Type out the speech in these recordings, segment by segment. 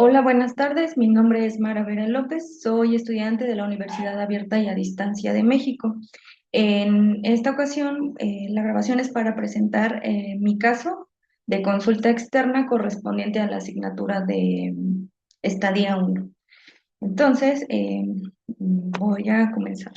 Hola, buenas tardes. Mi nombre es Mara Vera López. Soy estudiante de la Universidad Abierta y a Distancia de México. En esta ocasión, la grabación es para presentar mi caso de consulta externa correspondiente a la asignatura de Estadía 1. Entonces, voy a comenzar.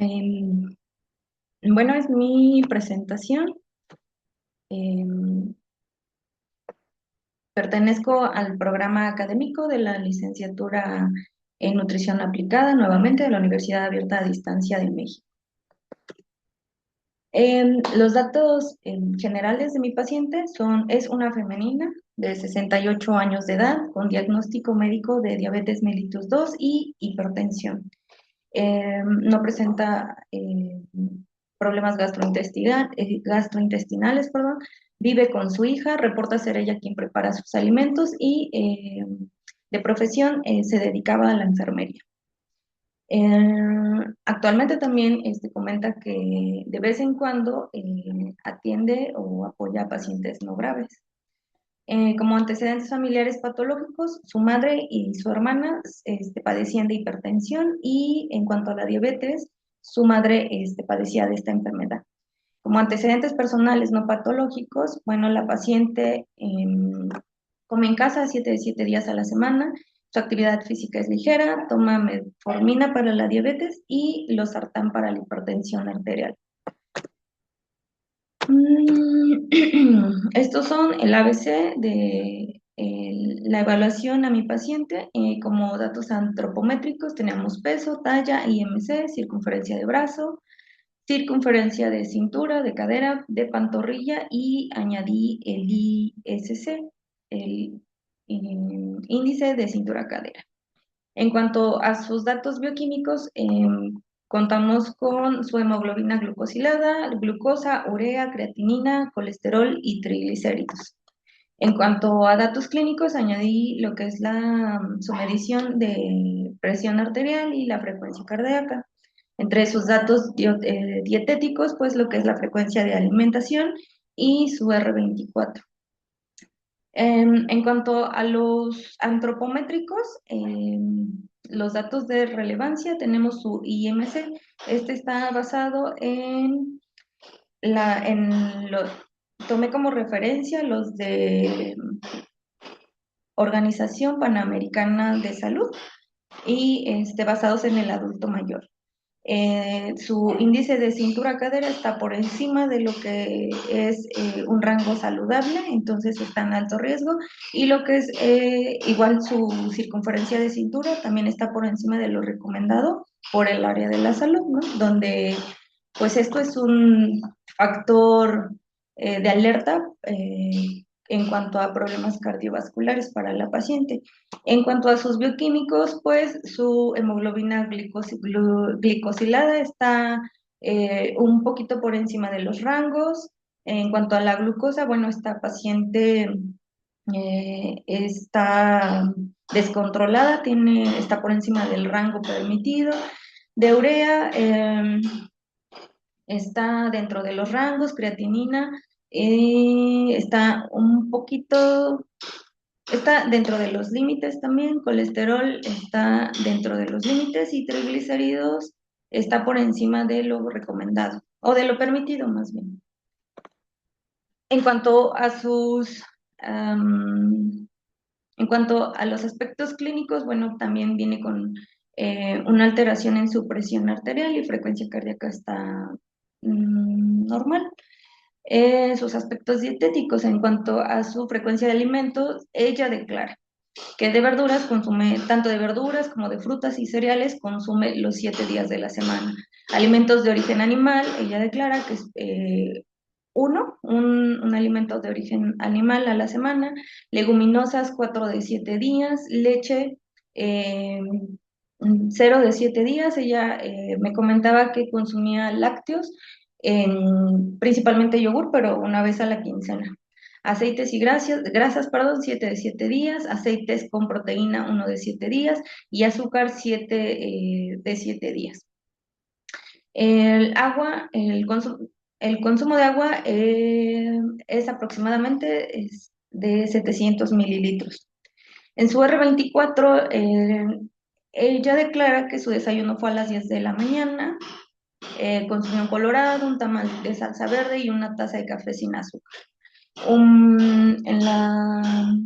Em, bueno, es mi presentación. Em, Pertenezco al programa académico de la licenciatura en nutrición aplicada, nuevamente de la Universidad Abierta a Distancia de México. Los datos generales de mi paciente es una femenina de 68 años de edad con diagnóstico médico de diabetes mellitus 2 y hipertensión. No presenta problemas gastrointestinales, perdón. Vive con su hija, reporta ser ella quien prepara sus alimentos y de profesión se dedicaba a la enfermería. Actualmente también comenta que de vez en cuando atiende o apoya a pacientes no graves. Como antecedentes familiares patológicos, su madre y su hermana padecían de hipertensión y en cuanto a la diabetes, su madre padecía de esta enfermedad. Como antecedentes personales no patológicos, bueno, la paciente come en casa 7 días a la semana, su actividad física es ligera, toma metformina para la diabetes y losartán para la hipertensión arterial. Estos son el ABC de la evaluación a mi paciente. Como datos antropométricos tenemos peso, talla, IMC, circunferencia de brazo, circunferencia de cintura, de cadera, de pantorrilla y añadí el ISC, el índice de cintura-cadera. En cuanto a sus datos bioquímicos, contamos con su hemoglobina glucosilada, glucosa, urea, creatinina, colesterol y triglicéridos. En cuanto a datos clínicos, añadí lo que es su medición de presión arterial y la frecuencia cardíaca. Entre sus datos dietéticos, pues lo que es la frecuencia de alimentación y su R24. En cuanto a los antropométricos, los datos de relevancia, tenemos su IMC. Este está basado en lo, tomé como referencia los de Organización Panamericana de Salud y basados en el adulto mayor. Su índice de cintura-cadera está por encima de lo que es un rango saludable, entonces está en alto riesgo, y lo que es igual su circunferencia de cintura también está por encima de lo recomendado por el área de la salud, ¿no? Donde pues esto es un factor de alerta en cuanto a problemas cardiovasculares para la paciente. En cuanto a sus bioquímicos, pues su hemoglobina glicosilada está un poquito por encima de los rangos. En cuanto a la glucosa, bueno, esta paciente está descontrolada, está por encima del rango permitido. De urea, está dentro de los rangos, creatinina está un poquito. Está dentro de los límites también, colesterol está dentro de los límites y triglicéridos está por encima de lo recomendado, o de lo permitido más bien. En cuanto a en cuanto a los aspectos clínicos, bueno, también viene con una alteración en su presión arterial y frecuencia cardíaca está normal. Sus aspectos dietéticos, en cuanto a su frecuencia de alimentos, ella declara que de verduras consume, tanto de verduras como de frutas y cereales, consume los 7 días de la semana. Alimentos de origen animal, ella declara que es un alimento de origen animal a la semana, leguminosas 4 de 7 días, leche 0 de 7 días. Ella me comentaba que consumía lácteos, principalmente yogur, pero una vez a la quincena. Aceites y grasas, perdón, 7 de 7 días, aceites con proteína, 1 de 7 días, y azúcar, 7 de 7 días. El agua, el consumo de agua es aproximadamente de 700 mililitros. En su R24, ella declara que su desayuno fue a las 10 de la mañana, consumió un colorado, un tamal de salsa verde y una taza de café sin azúcar.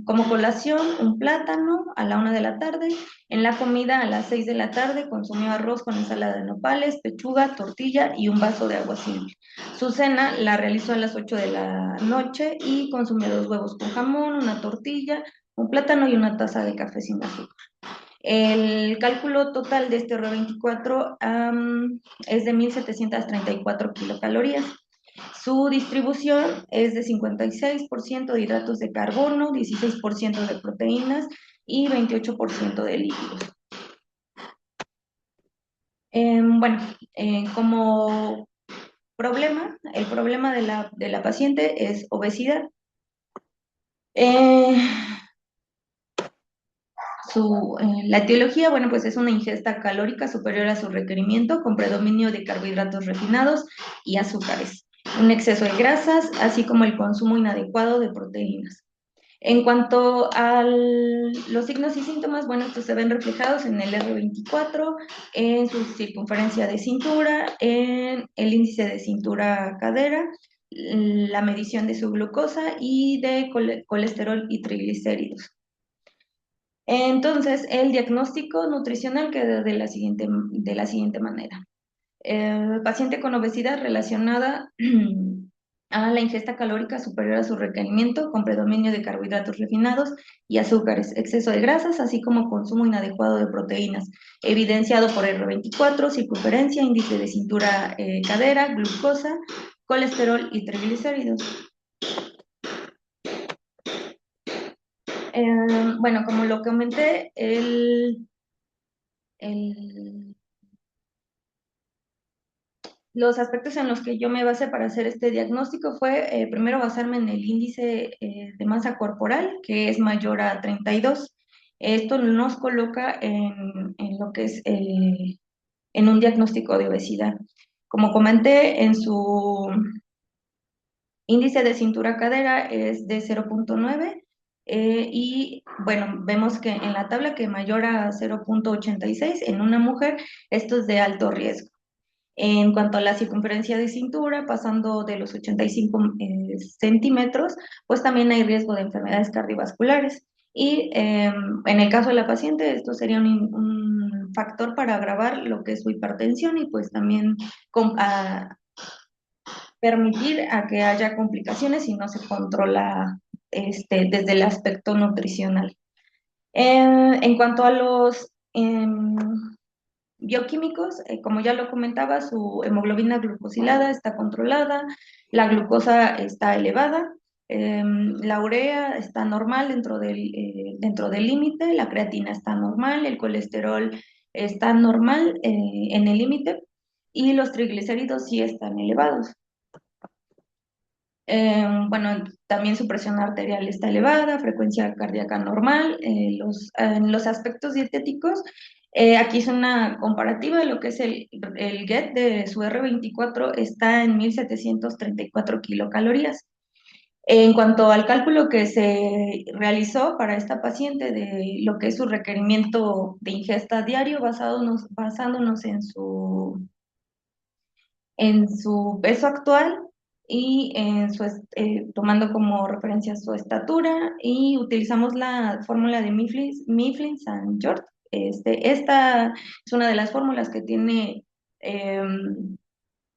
Como colación, un plátano a la 1 de la tarde. En la comida, a las 6 de la tarde, consumió arroz con ensalada de nopales, pechuga, tortilla y un vaso de agua simple. Su cena la realizó a las 8 de la noche y consumió 2 huevos con jamón, una tortilla, un plátano y una taza de café sin azúcar. El cálculo total de este R24 es de 1.734 kilocalorías. Su distribución es de 56% de hidratos de carbono, 16% de proteínas y 28% de lípidos. Bueno, como el problema de la paciente es obesidad. Eh, la etiología, bueno, pues es una ingesta calórica superior a su requerimiento con predominio de carbohidratos refinados y azúcares, un exceso de grasas, así como el consumo inadecuado de proteínas. En cuanto a los signos y síntomas, bueno, estos se ven reflejados en el R24, en su circunferencia de cintura, en el índice de cintura-cadera, la medición de su glucosa y de colesterol y triglicéridos. Entonces, el diagnóstico nutricional queda de la siguiente manera. Paciente con obesidad relacionada a la ingesta calórica superior a su requerimiento, con predominio de carbohidratos refinados y azúcares, exceso de grasas, así como consumo inadecuado de proteínas, evidenciado por R24, circunferencia, índice de cintura, cadera, glucosa, colesterol y triglicéridos. Bueno, como lo comenté, el los aspectos en los que yo me basé para hacer este diagnóstico fue primero basarme en el índice de masa corporal, que es mayor a 32. Esto nos coloca en lo que es en un diagnóstico de obesidad. Como comenté, en su índice de cintura-cadera es de 0.9 y bueno, vemos que en la tabla que mayor a 0.86 en una mujer, esto es de alto riesgo. En cuanto a la circunferencia de cintura, pasando de los 85 centímetros, pues también hay riesgo de enfermedades cardiovasculares. Y en el caso de la paciente, esto sería un factor para agravar lo que es su hipertensión y pues también permitir a que haya complicaciones si no se controla desde el aspecto nutricional. En cuanto a los bioquímicos, como ya lo comentaba, su hemoglobina glucosilada está controlada, la glucosa está elevada, la urea está normal dentro del límite, la creatina está normal, el colesterol está normal en el límite y los triglicéridos sí están elevados. Bueno, también su presión arterial está elevada, frecuencia cardíaca normal. En los aspectos dietéticos, aquí es una comparativa de lo que es el GET de su R24, está en 1.734 kilocalorías. En cuanto al cálculo que se realizó para esta paciente de lo que es su requerimiento de ingesta diario, basándonos en su peso actual y tomando como referencia su estatura y utilizamos la fórmula de Mifflin Jort. Esta es una de las fórmulas que tiene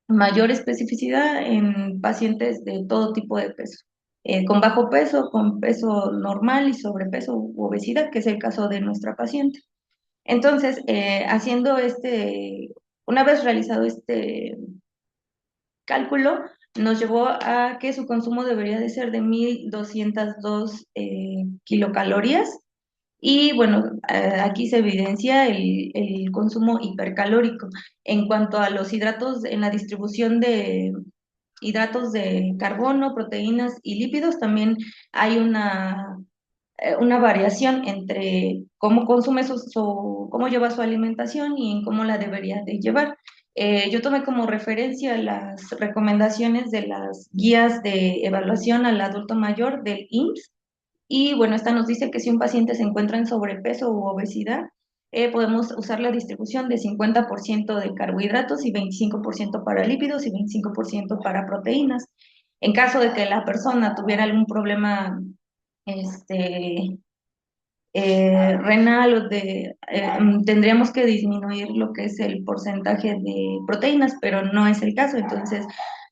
mayor especificidad en pacientes de todo tipo de peso, con bajo peso, con peso normal y sobrepeso u obesidad, que es el caso de nuestra paciente. Entonces, una vez realizado este cálculo, nos llevó a que su consumo debería de ser de 1.202 kilocalorías. Y bueno, aquí se evidencia el consumo hipercalórico. En cuanto a los hidratos, en la distribución hidratos de carbono, proteínas y lípidos, también hay una variación entre cómo consume cómo lleva su alimentación y en cómo la debería de llevar. Yo tomé como referencia las recomendaciones de las guías de evaluación al adulto mayor del IMSS y bueno, esta nos dice que si un paciente se encuentra en sobrepeso u obesidad, podemos usar la distribución de 50% de carbohidratos y 25% para lípidos y 25% para proteínas. En caso de que la persona tuviera algún problema este, renal tendríamos que disminuir lo que es el porcentaje de proteínas, pero no es el caso. Entonces,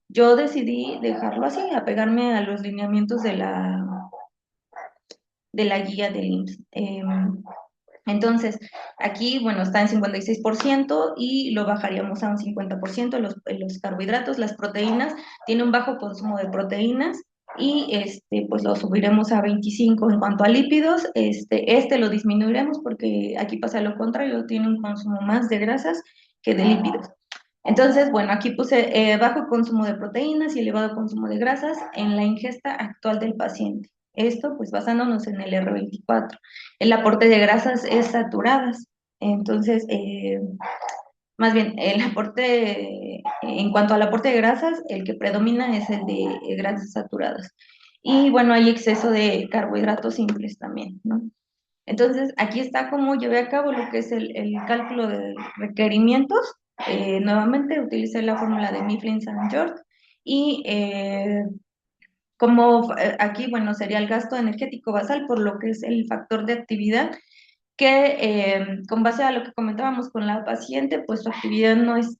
yo decidí dejarlo así, apegarme a los lineamientos de la guía del IMSS. Entonces, aquí, bueno, está en 56% y lo bajaríamos a un 50% los carbohidratos, las proteínas, tiene un bajo consumo de proteínas y pues lo subiremos a 25. En cuanto a lípidos, este lo disminuiremos porque aquí pasa lo contrario, tiene un consumo más de grasas que de lípidos. Entonces, bueno, aquí puse bajo consumo de proteínas y elevado consumo de grasas en la ingesta actual del paciente. Esto, pues basándonos en el R24. El aporte de grasas es saturadas. Entonces, más bien, en cuanto al aporte de grasas, el que predomina es el de grasas saturadas. Y bueno, hay exceso de carbohidratos simples también, ¿no? Entonces, aquí está cómo llevé a cabo lo que es el cálculo de requerimientos. Nuevamente utilicé la fórmula de Mifflin-St. George y como aquí, bueno, sería el gasto energético basal por lo que es el factor de actividad, que con base a lo que comentábamos con la paciente, pues su actividad no es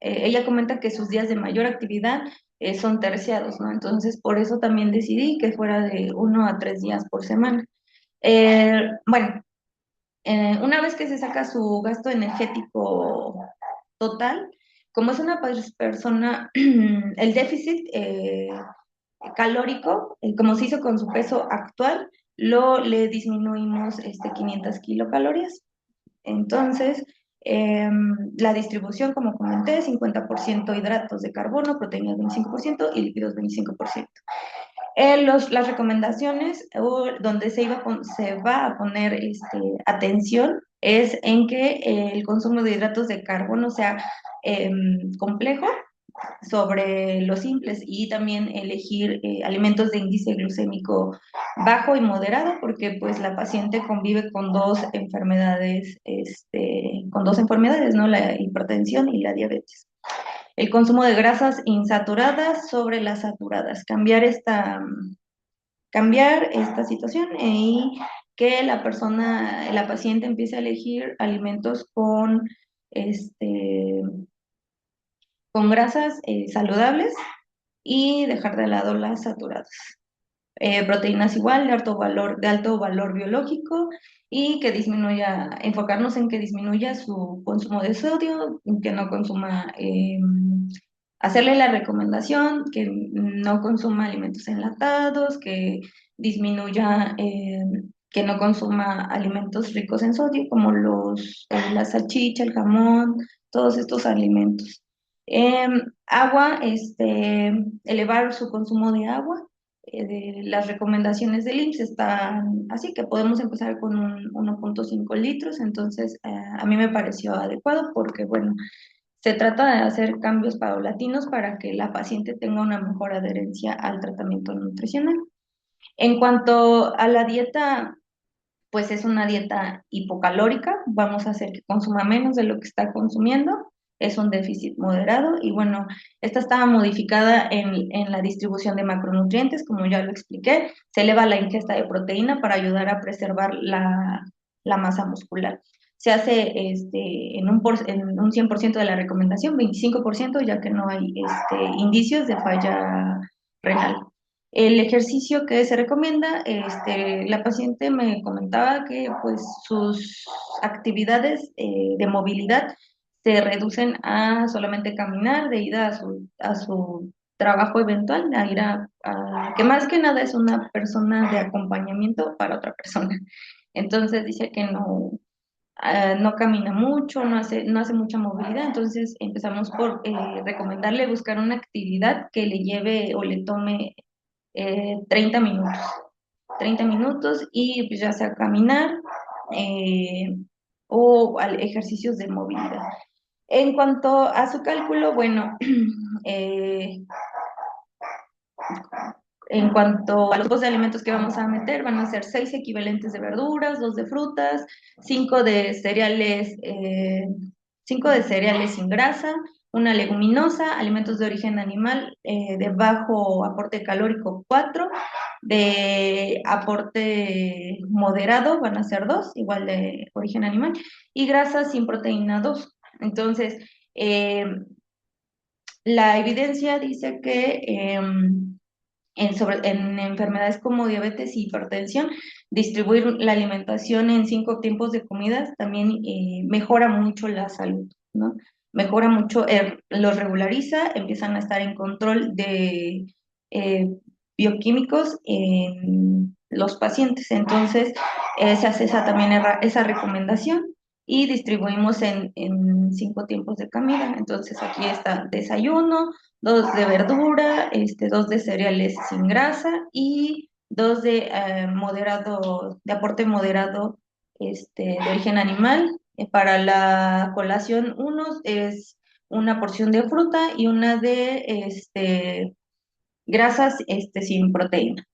ella comenta que sus días de mayor actividad son terciados, ¿no? Entonces, por eso también decidí que fuera de 1 a 3 días por semana. Bueno, una vez que se saca su gasto energético total, como es una persona, el déficit calórico, como se hizo con su peso actual, le disminuimos 500 kilocalorías. Entonces, la distribución, como comenté, 50% hidratos de carbono, proteínas 25% y lípidos 25%. Las recomendaciones donde se va a poner atención es en que el consumo de hidratos de carbono sea complejo sobre los simples y también elegir alimentos de índice glucémico bajo y moderado porque pues la paciente convive con dos enfermedades, ¿no? La hipertensión y la diabetes. El consumo de grasas insaturadas sobre las saturadas. Cambiar esta situación y que la paciente empiece a elegir alimentos este, con grasas saludables y dejar de lado las saturadas. Proteínas igual, de alto valor biológico y enfocarnos en que disminuya su consumo de sodio, que no consuma, hacerle la recomendación que no consuma alimentos enlatados, que disminuya, que no consuma alimentos ricos en sodio, como la salchicha, el jamón, todos estos alimentos. Agua, elevar su consumo de agua. Las recomendaciones del IMSS están así que podemos empezar con un 1,5 litros, entonces a mí me pareció adecuado porque, bueno, se trata de hacer cambios paulatinos para que la paciente tenga una mejor adherencia al tratamiento nutricional. En cuanto a la dieta, pues es una dieta hipocalórica, vamos a hacer que consuma menos de lo que está consumiendo, es un déficit moderado y bueno, esta estaba modificada en la distribución de macronutrientes, como ya lo expliqué, se eleva la ingesta de proteína para ayudar a preservar la masa muscular. Se hace en un 100% de la recomendación, 25% ya que no hay indicios de falla renal. El ejercicio que se recomienda, la paciente me comentaba que pues sus actividades de movilidad se reducen a solamente caminar de ida a su trabajo eventual, que más que nada es una persona de acompañamiento para otra persona. Entonces dice que no, no camina mucho, no hace mucha movilidad, entonces empezamos por recomendarle buscar una actividad que le lleve o le tome 30 minutos. 30 minutos y pues ya sea caminar eh, o ejercicios de movilidad. En cuanto a su cálculo, bueno, eh, en cuanto a los grupos de alimentos que vamos a meter, van a ser 6 equivalentes de verduras, 2 de frutas, 5 de cereales, 5 de cereales sin grasa, una leguminosa, alimentos de origen animal de bajo aporte calórico 4, de aporte moderado van a ser 2, igual de origen animal, y grasas sin proteína 2. Entonces, eh, la evidencia dice que en enfermedades como diabetes y hipertensión, distribuir la alimentación en 5 tiempos de comidas también mejora mucho la salud, ¿no? Mejora mucho, los regulariza, empiezan a estar en control de eh, bioquímicos en los pacientes. Entonces, se hace también esa recomendación y distribuimos en 5 tiempos de comida. Entonces, aquí está desayuno, 2 de verdura, 2 de cereales sin grasa y 2 de aporte moderado, de origen animal. Para la colación, uno es una porción de fruta y una de grasas sin proteína.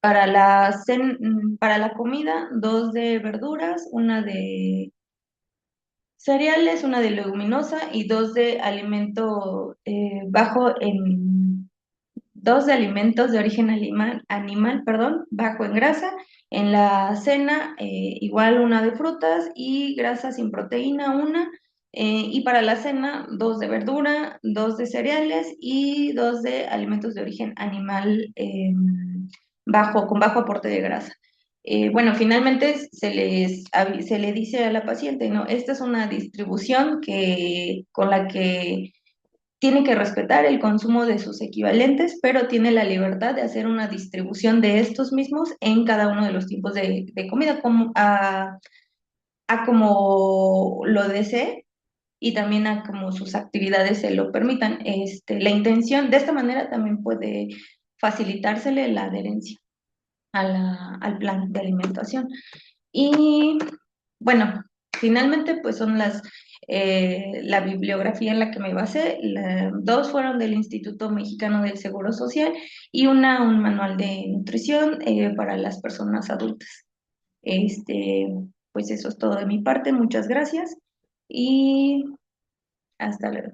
Para la comida, 2 de verduras, una de cereales, una de leguminosa y 2 de alimento bajo en 2 de alimentos de origen animal, perdón, bajo en grasa. En la cena, igual una de frutas y grasa sin proteína, una. Y para la cena, 2 de verdura, 2 de cereales y 2 de alimentos de origen animal con bajo aporte de grasa. Bueno, finalmente se le dice a la paciente, ¿no? Esta es una distribución con la que tiene que respetar el consumo de sus equivalentes, pero tiene la libertad de hacer una distribución de estos mismos en cada uno de los tipos de comida, a como lo desee y también a como sus actividades se lo permitan. La intención, de esta manera también puede facilitársele la adherencia al plan de alimentación. Y bueno, finalmente pues son la bibliografía en la que me basé. Dos fueron del Instituto Mexicano del Seguro Social y un manual de nutrición para las personas adultas. Este, pues eso es todo de mi parte. Muchas gracias y hasta luego.